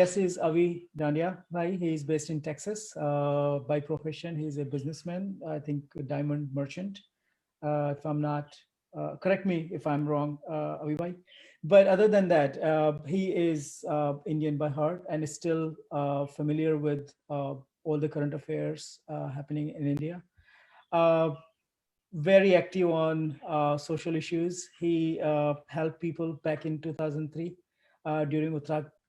Guest is Avi Dandia. Bhai. He is based in Texas. By profession, he is a businessman. I think a diamond merchant. If I'm not, correct me if I'm wrong, Avi Bhai. But other than that, he is Indian by heart and is still familiar with all the current affairs happening in India. Uh, very active on social issues. He helped people back in 2003 during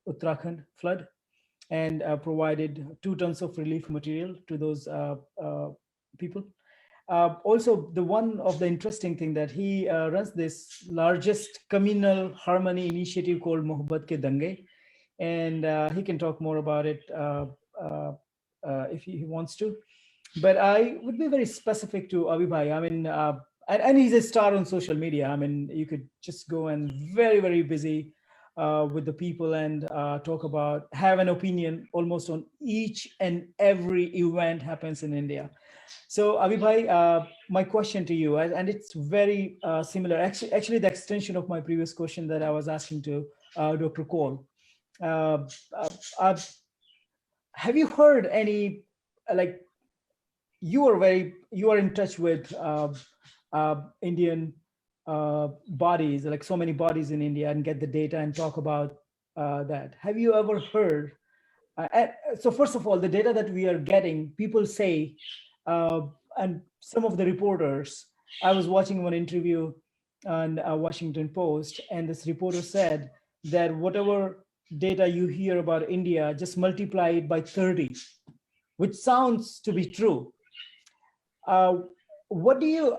Uttarakhand flood and provided 2 tons of relief material to those people. Also, the one of the interesting thing that he runs this largest communal harmony initiative called Mohabbat Ke Dange, and he can talk more about it uh, if he wants to. But I would be very specific to Avibhai. I mean, and he's a star on social media. I mean, you could just go and very busy with the people and talk about, have an opinion almost on each and every event happens in India. So Avibhai, my question to you, and it's very similar, actually the extension of my previous question that I was asking to Dr. Cole. Uh, uh, uh, have you heard any, like, you are in touch with Indian bodies, like so many bodies in India, and get the data and talk about that. Have you ever heard? So first of all, the data that we are getting, people say, and some of the reporters, I was watching one interview on Washington Post, and this reporter said that whatever data you hear about India, just multiply it by 30, which sounds to be true. What do you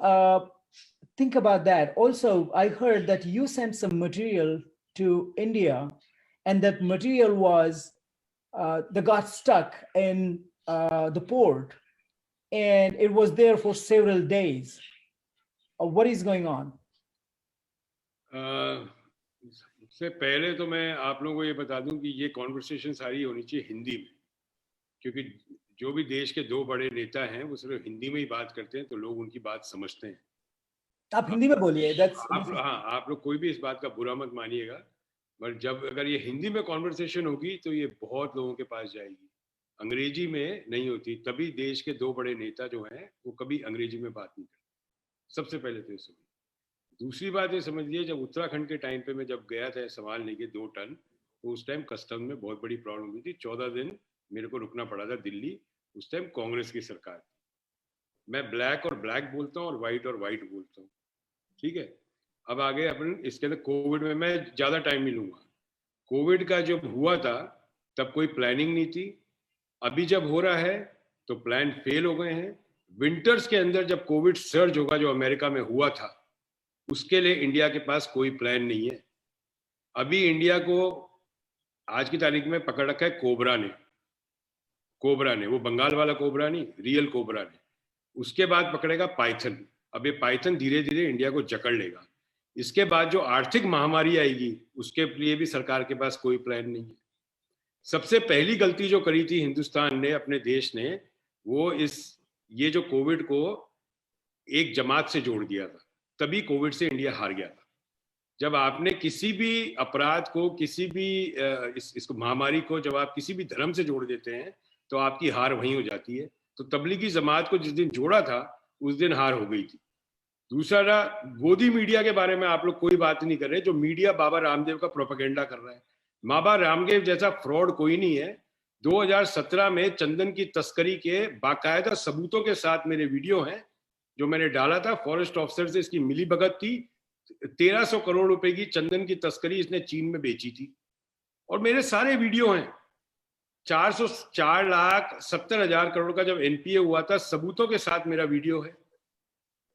think about that? Also, I heard that you sent some material to India, and that material was that got stuck in the port, and it was there for several days. What is going on? सबसे पहले तो मैं आप लोगों को ये बता दूं कि ये कॉन्वर्सेशन सारी होनी चाहिए हिंदी में, क्योंकि जो भी देश के दो बड़े नेता हैं वो सिर्फ हिंदी में ही बात करते हैं, तो लोग उनकी बात समझते हैं. आप हिंदी में बोलिए. आप लोग कोई भी इस बात का बुरा मत मानिएगा, बट जब अगर ये हिंदी में कॉन्वर्सेशन होगी तो ये बहुत लोगों के पास जाएगी, अंग्रेजी में नहीं होती. तभी देश के दो बड़े नेता जो हैं वो कभी अंग्रेजी में बात नहीं करते. सबसे पहले तो ये समझिए. दूसरी बात ये समझिए, जब उत्तराखंड के टाइम पे मैं जब गया था सामान लेके 2 टन, तो उस टाइम कस्टम में बहुत बड़ी प्रॉब्लम हुई थी. 14 दिन मेरे को रुकना पड़ा था दिल्ली. उस टाइम कांग्रेस की सरकार थी. मैं ब्लैक और ब्लैक बोलता हूँ और वाइट बोलता हूँ, ठीक है. अब आगे अपन इसके अंदर कोविड में मैं ज्यादा टाइम नहीं लूंगा. कोविड का जब हुआ था तब कोई प्लानिंग नहीं थी. अभी जब हो रहा है तो प्लान फेल हो गए हैं. विंटर्स के अंदर जब कोविड सर्ज होगा जो अमेरिका में हुआ था, उसके लिए इंडिया के पास कोई प्लान नहीं है. अभी इंडिया को आज की तारीख में पकड़ रखा है कोबरा ने. वो बंगाल वाला कोबरा नहीं, रियल कोबरा ने. उसके बाद पकड़ेगा पाइथन. अब ये पाइथन धीरे धीरे इंडिया को जकड़ लेगा. इसके बाद जो आर्थिक महामारी आएगी उसके लिए भी सरकार के पास कोई प्लान नहीं है. सबसे पहली गलती जो करी थी हिंदुस्तान ने, अपने देश ने, वो ये जो कोविड को एक जमात से जोड़ दिया था. तभी कोविड से इंडिया हार गया था. जब आपने किसी भी अपराध को, किसी भी इसको महामारी को जब आप किसी भी धर्म से जोड़ देते हैं तो आपकी हार वहीं हो जाती है. तो तबलीगी जमात को जिस दिन जोड़ा था उस दिन हार हो गई थी. दूसरा, गोदी मीडिया के बारे में आप लोग कोई बात नहीं कर रहे. जो मीडिया बाबा रामदेव का प्रोपेगेंडा कर रहा है, बाबा रामदेव जैसा फ्रॉड कोई नहीं है. 2017 में चंदन की तस्करी के बाकायदा सबूतों के साथ मेरे वीडियो हैं जो मैंने डाला था. फॉरेस्ट ऑफिसर से इसकी मिली भगत थी. 1300 करोड़ रुपए की चंदन की तस्करी इसने चीन में बेची थी, और मेरे सारे वीडियो हैं. 4,70,000 करोड़ का जब एनपीए हुआ था, सबूतों के साथ मेरा वीडियो है.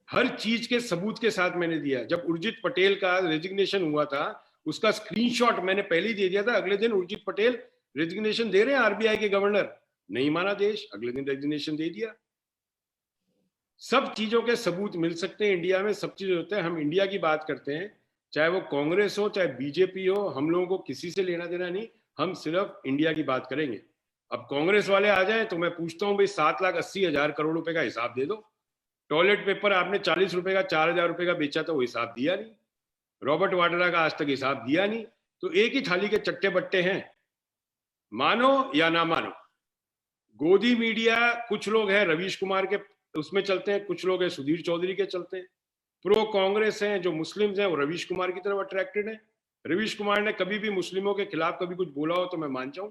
हर चीज के सबूत के साथ मैंने दिया. जब उर्जित पटेल का रेजिग्नेशन हुआ था उसका स्क्रीनशॉट मैंने पहले ही दे दिया था. अगले दिन उर्जित पटेल रेजिग्नेशन दे रहे हैं आरबीआई के गवर्नर. नहीं माना देश, अगले दिन रेजिग्नेशन दे दिया. सब चीजों के सबूत मिल सकते हैं इंडिया में. सब चीज होते हैं. हम इंडिया की बात करते हैं, चाहे वो कांग्रेस हो चाहे बीजेपी हो. हम लोगों को किसी से लेना देना नहीं. हम सिर्फ इंडिया की बात करेंगे. अब कांग्रेस वाले आ जाएं तो मैं पूछता हूं, भाई 7,80,000 करोड़ रुपए का हिसाब दे दो. टॉयलेट पेपर आपने 40 रुपए का 4,000 रुपए का बेचा था, वो हिसाब दिया नहीं. रॉबर्ट वाड्रा का आज तक हिसाब दिया नहीं. तो एक ही थाली के चट्टे बट्टे हैं. मानो या ना मानो, गोदी मीडिया कुछ लोग हैं रवीश कुमार के उसमें चलते हैं, कुछ लोग हैं सुधीर चौधरी के चलते हैं, प्रो कांग्रेस हैं जो मुस्लिम्स हैं वो रवीश कुमार की तरफ अट्रैक्टेड है। रवीश कुमार ने कभी भी मुस्लिमों के खिलाफ कभी कुछ बोला हो तो मैं मान जाऊं,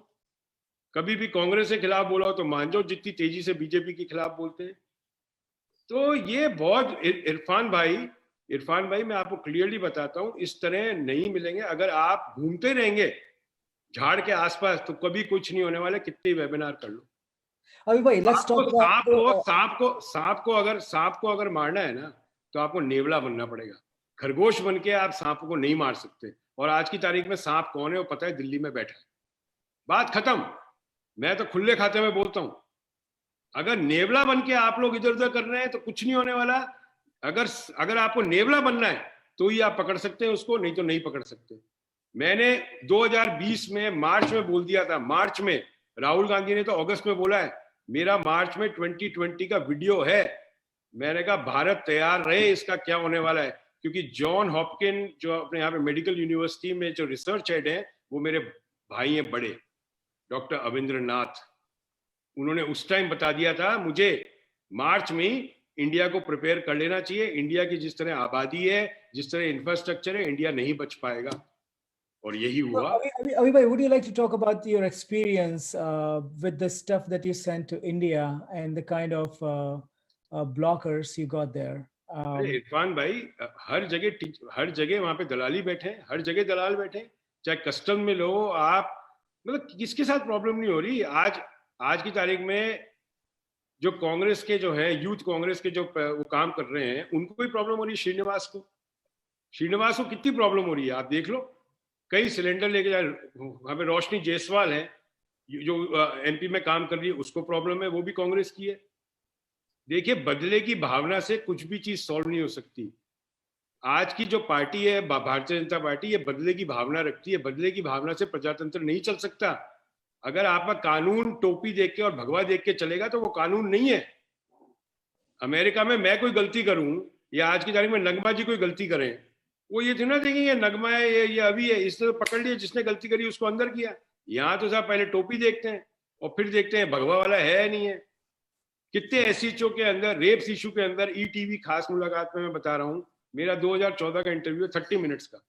कभी भी कांग्रेस के खिलाफ बोला हो तो मान जाओ, जितनी तेजी से बीजेपी के खिलाफ बोलते हैं। तो ये बहुत इरफान भाई मैं आपको क्लियरली बताता हूं, इस तरह नहीं मिलेंगे। अगर आप घूमते रहेंगे झाड़ के आसपास तो कभी कुछ नहीं होने वाले, कितने वेबिनार कर लो। अभी भाई लेट्स टॉक अबाउट सांप को अगर मारना है ना तो आपको नेवला बनना पड़ेगा, खरगोश बन के आप सांप को नहीं मार सकते। और आज की तारीख में सांप कौन है वो पता है, दिल्ली में बैठा है, बात खत्म। मैं तो खुले खाते में बोलता हूं, अगर नेवला बन के आप लोग इधर उधर कर रहे हैं तो कुछ नहीं होने वाला। अगर आपको नेवला बनना है तो ही आप पकड़ सकते हैं उसको, नहीं तो नहीं पकड़ सकते। मैंने 2020 में मार्च में बोल दिया था, मार्च में, राहुल गांधी ने तो अगस्त में बोला है, मेरा मार्च में 2020 का वीडियो है। मैंने कहा भारत तैयार रहे, इसका क्या होने वाला है, क्योंकि जॉन हॉपकिन जो अपने यहाँ पे मेडिकल यूनिवर्सिटी में जो रिसर्च हेड है वो मेरे भाई हैं बड़े, डॉक्टर अविंद्र नाथ। उन्होंने उस टाइम बता दिया था मुझे मार्च में इंडिया को प्रिपेयर कर लेना चाहिए, इंडिया की जिस तरह आबादी है, जिस तरह इंफ्रास्ट्रक्चर है, इंडिया नहीं बच पाएगा, और यही हुआ। Abhi bhai, would you like to talk about your experience with the stuff that you sent to India and the kind of blockers you got there? अरे इरफान भाई, हर जगह वहां पे दलाली बैठे, हर जगह दलाल बैठे, चाहे कस्टम में लो आप, मतलब किसके साथ प्रॉब्लम नहीं हो रही। आज की तारीख में जो कांग्रेस के जो है, यूथ कांग्रेस के जो वो काम कर रहे हैं, उनको भी प्रॉब्लम हो रही है। श्रीनिवास को कितनी प्रॉब्लम हो रही है आप देख लो, कई सिलेंडर लेके जा। वहां पे रोशनी जायसवाल है जो एमपी में काम कर रही है, उसको प्रॉब्लम है, वो भी कांग्रेस की है। देखिए, बदले की भावना से कुछ भी चीज सॉल्व नहीं हो सकती। आज की जो पार्टी है भारतीय जनता पार्टी, ये बदले की भावना रखती है, बदले की भावना से प्रजातंत्र नहीं चल सकता। अगर आपका कानून टोपी देख के और भगवा देख के चलेगा तो वो कानून नहीं है। अमेरिका में मैं कोई गलती करूं या आज की तारीख में नगमा जी कोई गलती करें, वो ये थोड़ा देखेंगे नगमा है ये अभी है, इसने तो पकड़ लिया, जिसने गलती करी उसको अंदर किया। यहाँ तो साहब पहले टोपी देखते हैं और फिर देखते हैं भगवा वाला है नहीं है। कितने एसएचओ के अंदर, रेप्स इशू के अंदर, ईटीवी खास मुलाकात में मैं बता रहा हूँ, मेरा 2014 का इंटरव्यू 30 मिनट्स का।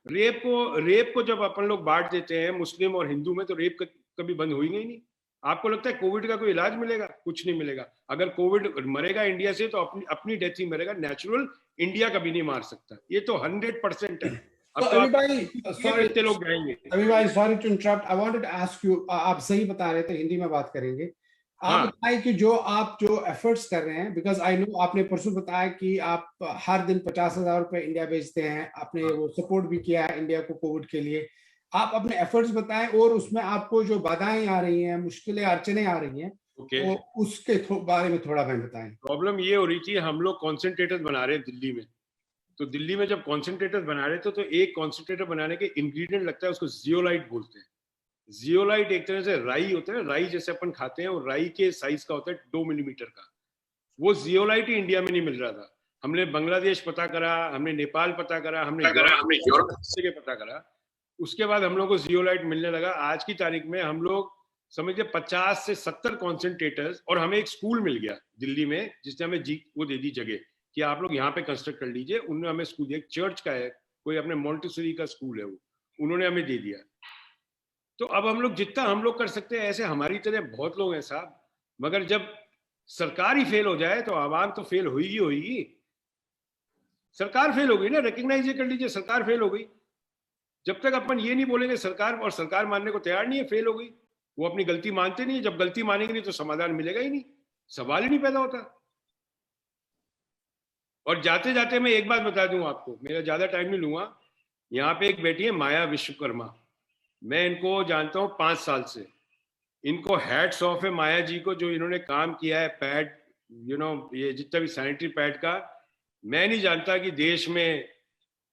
रेप को जब अपन लोग बांट देते हैं मुस्लिम और हिंदू में, तो रेप कभी बंद हुई नहीं। आपको लगता है कोविड का कोई इलाज मिलेगा? कुछ नहीं मिलेगा। अगर कोविड मरेगा इंडिया से तो अपनी डेथ ही मरेगा, नेचुरल इंडिया कभी नहीं मार सकता, ये तो 100% है। अब तो लोग जाएंगे। अभी भाई sorry to interrupt, I wanted to ask you, आप सही बता रहे थे, हिंदी में बात करेंगे। आप बताएं कि आप जो एफर्ट्स कर रहे हैं, बिकॉज आई नो आपने परसों बताया कि आप हर दिन 50,000 रुपए इंडिया भेजते हैं, आपने वो सपोर्ट भी किया है इंडिया को कोविड के लिए। आप अपने एफर्ट्स बताएं और उसमें आपको जो बाधाएं आ रही हैं, मुश्किलें, अड़चने आ रही हैं, तो उसके बारे में थोड़ा मैं बताएं। प्रॉब्लम ये हो रही थी, हम लोग कॉन्सेंट्रेटर्स बना रहे हैं दिल्ली में, तो दिल्ली में जब कॉन्सेंट्रेटर्स बना रहे थे तो एक कॉन्सेंट्रेटर बनाने के इंग्रेडिएंट लगता है, उसको जियोलाइट बोलते हैं। जियोलाइट एक तरह से राई होता है, राई जैसे अपन खाते हैं, और राई के साइज का होता है 2 मिलीमीटर का। वो जियोलाइट ही इंडिया में नहीं मिल रहा था। हमने बांग्लादेश पता करा, हमने नेपाल पता करा, हमने यूरोप पता करा, उसके बाद हम लोग को जियोलाइट मिलने लगा। आज की तारीख में हम लोग समझिए 50 से 70 कॉन्सेंट्रेटर्स, और हमें एक स्कूल मिल गया दिल्ली में जिसने हमें वो दे दी जगह कि आप लोग यहाँ पे कंस्ट्रक्ट कर लीजिए। उन्होंने हमें स्कूल दिया, चर्च का है, कोई अपने मॉन्टेसरी का स्कूल है, वो उन्होंने हमें दे दिया। तो अब हम लोग जितना हम लोग कर सकते हैं, ऐसे हमारी तरह बहुत लोग हैं साहब, मगर जब सरकार ही फेल हो जाए तो आवाम तो फेल होगी। सरकार फेल हो गई ना, रिकग्नाइज ये कर लीजिए, सरकार फेल हो गई। जब तक अपन ये नहीं बोलेंगे सरकार मानने को तैयार नहीं है, फेल हो गई, वो अपनी गलती मानते नहीं है। जब गलती मानेंगे नहीं तो समाधान मिलेगा ही नहीं, सवाल ही नहीं पैदा होता। और जाते जाते मैं एक बात बता दूं आपको, मेरा ज्यादा टाइम नहीं लूंगा। यहाँ पे एक बेटी है माया विश्वकर्मा, मैं इनको जानता हूँ 5 साल से। इनको हैट्स ऑफ है माया जी को, जो इन्होंने काम किया है पैड, ये जितना भी सैनिटरी पैड का, मैं नहीं जानता कि देश में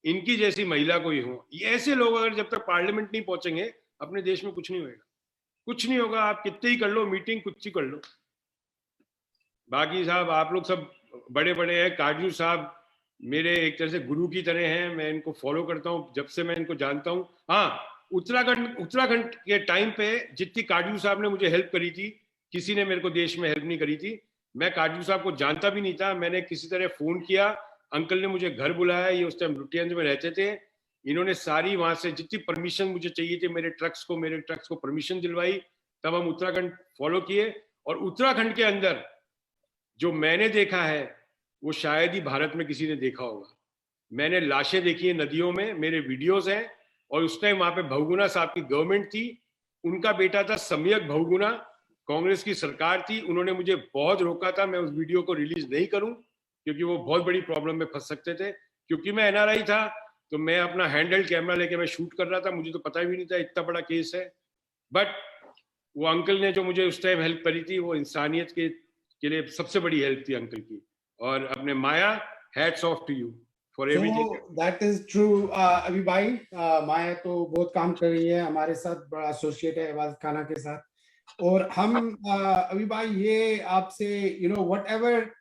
इनकी जैसी महिला कोई हो। ये ऐसे लोग अगर जब तक पार्लियामेंट नहीं पहुंचेंगे, अपने देश में कुछ नहीं होगा, कुछ नहीं होगा। आप कितने ही कर लो मीटिंग, कुछ ही कर लो। बाकी साहब आप लोग सब बड़े बड़े हैं, काजू साहब मेरे एक तरह से गुरु की तरह हैं, मैं इनको फॉलो करता हूँ जब से मैं इनको जानता हूँ। हाँ, उत्तराखंड के टाइम पे जितनी काजू साहब ने मुझे हेल्प करी थी, किसी ने मेरे को देश में हेल्प नहीं करी थी। मैं काजू साहब को जानता भी नहीं था, मैंने किसी तरह फोन किया, अंकल ने मुझे घर बुलाया, ये उस टाइम लुटियंस में रहते थे, इन्होंने सारी वहां से जितनी परमिशन मुझे चाहिए थी मेरे ट्रक्स को परमिशन दिलवाई, तब हम उत्तराखंड फॉलो किए। और उत्तराखंड के अंदर जो मैंने देखा है वो शायद ही भारत में किसी ने देखा होगा। मैंने लाशें देखी है नदियों में, मेरे वीडियोस हैं, और उस टाइम वहां पे बहुगुणा साहब की गवर्नमेंट थी, उनका बेटा था सम्यक बहुगुणा, कांग्रेस की सरकार थी, उन्होंने मुझे बहुत रोका था मैं उस वीडियो को रिलीज नहीं करूं, क्योंकि वो बहुत बड़ी प्रॉब्लम में फंस सकते थे। क्योंकि मैं एनआरआई था तो मैं अपना हैंडहेल्ड कैमरा लेके मैं शूट कर रहा था, मुझे तो पता भी नहीं था इतना बड़ा केस है। बट वो अंकल ने जो मुझे उस टाइम हेल्प करी थी, वो इंसानियत के लिए सबसे बड़ी हेल्प थी अंकल की। और अपने Maya, hats off to you for everything. That is true अभी भाई। माया तो बहुत काम कर रही है हमारे साथ, बड़ा एसोसिएट है इबादत खाना के साथ। और हम अभी भाई ये आपसे you know whatever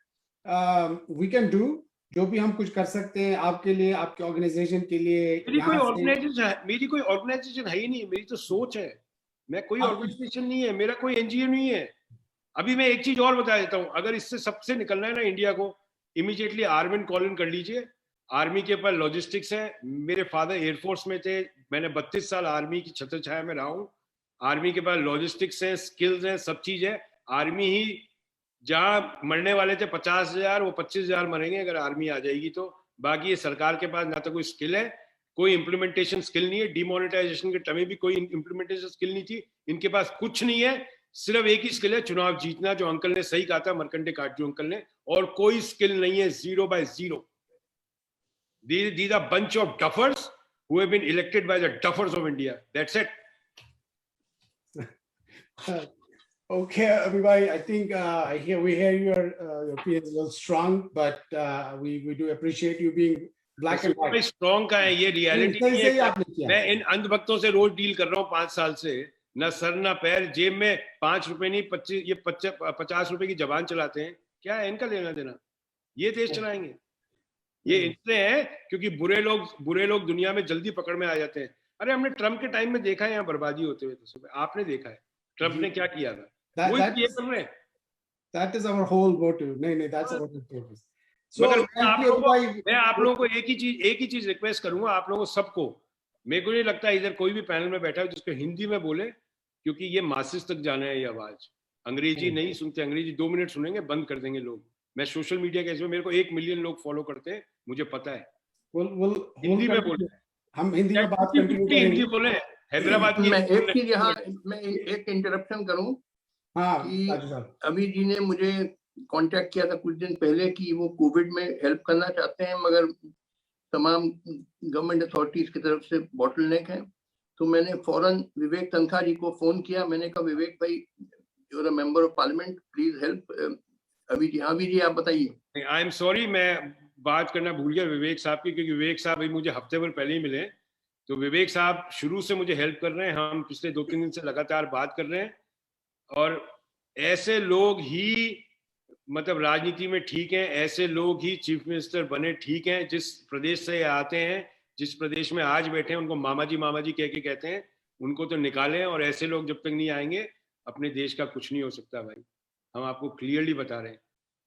we can do, जो भी हम कुछ कर सकते हैं आपके लिए, आपके ऑर्गेनाइजेशन के लिए। मेरी कोई ऑर्गेनाइजेशन है ही नहीं, मेरी तो सोच है। मैं कोई ऑर्गेनाइजेशन नहीं है, मेरा कोई एनजीओ नहीं है। अभी मैं एक चीज और बता देता हूं, अगर इससे सबसे निकलना है ना इंडिया को, इमीडिएटली आर्मी कॉल इन कर लीजिए। आर्मी के पास लॉजिस्टिक्स है, मेरे फादर एयरफोर्स में थे, मैंने 32 साल आर्मी की छत्र छाया में रहा हूं। आर्मी के पास लॉजिस्टिक्स है, स्किल्स है, सब चीज है। आर्मी ही जहां मरने वाले थे 50,000, वो 25,000 मरेंगे अगर आर्मी आ जाएगी तो। बाकी ये सरकार के पास ना तो कोई स्किल है, कोई इंप्लीमेंटेशन स्किल नहीं है। डिमोनेटाइजेशन के टाइम भी कोई इंप्लीमेंटेशन स्किल नहीं थी, इनके पास कुछ नहीं है। सिर्फ एक ही स्किल है, चुनाव जीतना, जो अंकल ने सही कहा था, मरकंडे काटजू अंकल ने, और कोई स्किल नहीं है, 0 by 0। These are bunch of duffers who have been elected by the duffers of India. That's it. Okay, everybody. I think we hear your opinion is a little strong, but we do appreciate you being black and white. Strong का है, ये reality नहीं है। मैं इन अंधभक्तों से रोज deal कर रहा हूँ 5 साल से, ना सर ना पैर, जेब में 5 रुपए नहीं 50 रुपए की जबान चलाते हैं। क्या है इनका लेना देना? ये देश चलाएंगे? ये इसलिए है क्योंकि बुरे लोग दुनिया में जल्दी पकड़ में आ जाते हैं। अरे हमने ट्रम्प के टाइम में देखा है यहाँ बर्बादी होते हुए, तो आपने देखा है ट्रम्प ने क्या किया था। That is our whole motive. नहीं, that's our purpose. So मैं आप लोगों को एक ही चीज रिक्वेस्ट करूंगा, आप लोगों सबको। मेरे को नहीं लगता इधर कोई भी पैनल में बैठा है जिसको हिंदी में बोले, क्योंकि ये मासिस तक जाना है ये आवाज। अंग्रेजी नहीं सुनते, अंग्रेजी 2 मिनट सुनेंगे बंद कर देंगे लोग। मैं सोशल मीडिया के इसमें मेरे को 1 मिलियन लोग फॉलो करते हैं, मुझे पता है। हिंदी में बोले, हम हिंदी में बात करेंगे, हिंदी बोले। हैदराबाद की मैं एक चीज यहाँ मैं एक इंटरप्शन करूं। अभी जी ने मुझे कांटेक्ट किया था कुछ दिन पहले कि वो कोविड में हेल्प करना चाहते हैं, मगर तमाम गवर्नमेंट अथॉरिटीज की तरफ से बॉटलनेक है। तो मैंने फौरन विवेक तनखा जी को फोन किया। मैंने कहा विवेक भाई, you are a member of parliament, please help. अभी जी, हाँ अभी जी आप बताइए। आई एम सॉरी, मैं बात करना भूल गया विवेक साहब की, क्योंकि विवेक साहब अभी मुझे हफ्ते भर पहले ही मिले। तो विवेक साहब शुरू से मुझे हेल्प कर रहे हैं, हम पिछले 2-3 दिन से लगातार बात कर रहे हैं। और ऐसे लोग ही मतलब राजनीति में ठीक हैं, ऐसे लोग ही चीफ मिनिस्टर बने ठीक हैं। जिस प्रदेश से आते हैं, जिस प्रदेश में आज बैठे हैं, उनको मामा जी कह के कहते हैं, उनको तो निकालें। और ऐसे लोग जब तक नहीं आएंगे अपने देश का कुछ नहीं हो सकता भाई, हम आपको क्लियरली बता रहे हैं।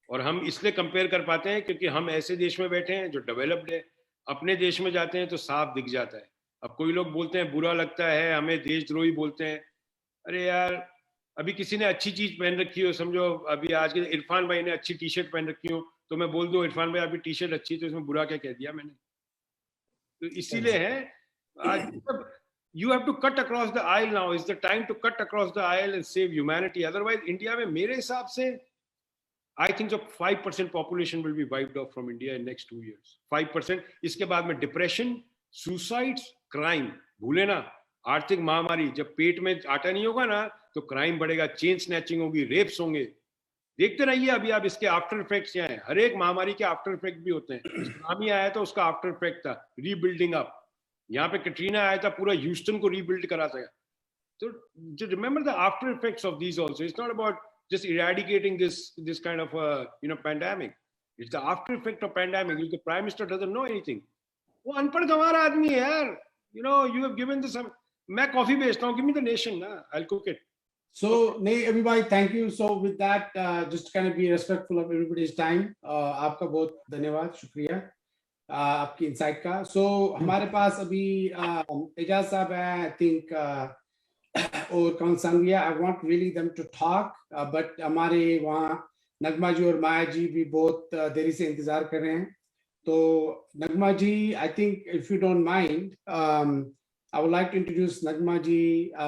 और हम इसलिए कंपेयर कर पाते हैं क्योंकि हम ऐसे देश में बैठे हैं जो डेवलप्ड है। अपने देश में जाते हैं तो साफ दिख जाता है। अब कोई लोग बोलते हैं बुरा लगता है, हमें देशद्रोही बोलते हैं। अरे यार, अभी किसी ने अच्छी चीज पहन रखी हो, समझो अभी आज के इरफान भाई ने अच्छी टी शर्ट पहन रखी हो, तो मैं बोल दूं इरफान भाई आपकी टी शर्ट अच्छी, तो इसमें बुरा क्या कह दिया मैंने? तो इसीलिए है आज you have to cut across the aisle now. It's the time to cut across the aisle and save humanity. Otherwise, India में मेरे हिसाब से I think so 5% population will be wiped off from India in next 2 years. 5%. इसके बाद में depression, suicides, crime. भूले ना, आर्थिक महामारी, जब पेट में आटा नहीं होगा ना तो क्राइम बढ़ेगा, चेन स्नैचिंग होगी, रेप्स होंगे। देखते रहिए अभी आप इसके आफ्टर इफेक्ट्स क्या हैं। हर एक महामारी के आफ्टर इफेक्ट भी होते हैं। सुनामी आया था, उसका आफ्टर इफेक्ट था रीबिल्डिंग अप। यहाँ पे कैटरीना आया था, पूरा ह्यूस्टन को रीबिल्ड करा था। तो remember the after effects of these also. It's not about just eradicating this kind of pandemic. It's the after effect of pandemic. The prime minister doesn't know anything. वो अनपढ़ गंवार आदमी है यार। You have given this, मैं coffee बेचता हूँ, give me the nation ना, I will cook it. So, नहीं अभी भाई, thank you. So with that, just kind of be respectful of everybody's time. आपका बहुत धन्यवाद, शुक्रिया आपकी इंसाइट का. So हमारे पास अभी एजाज साहब है, I think, और कौन सांविया. I want really them to talk, but हमारे वहाँ नगमा जी और माया जी भी बहुत देरी से इंतजार कर रहे हैं. तो नगमा जी, I think if you don't mind, I would like to introduce Nagma ji.